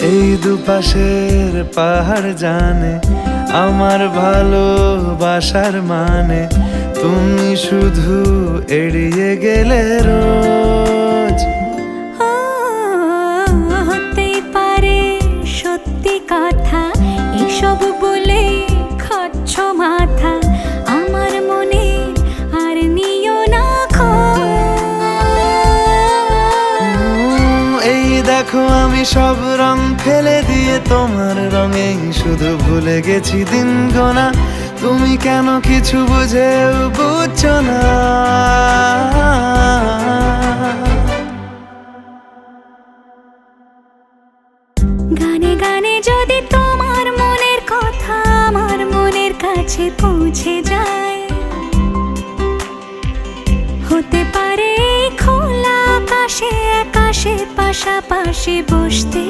এই দুপাশের পাহাড় জানে আমার ভালোবাসার মানে, তুমি শুধু এড়িয়ে গেলে রোজ। হতেই পারে সত্যি কথা, এসব বলে খাচ্ছ মাথা আমার মনে, আর নিও না এই দেখো আমি সব রং ফেলে দিয়ে তোমার রঙেই শুধু ভুলে গেছি দিন গোনা, তুমি কেন কিছু বুঝেও বুঝছো না। গানে গানে যদি তোমার মনের কথা আমার মনের কাছে পৌঁছে যায়, হতে পারে খোলা আকাশে আকাশে পাশাপাশি বসতে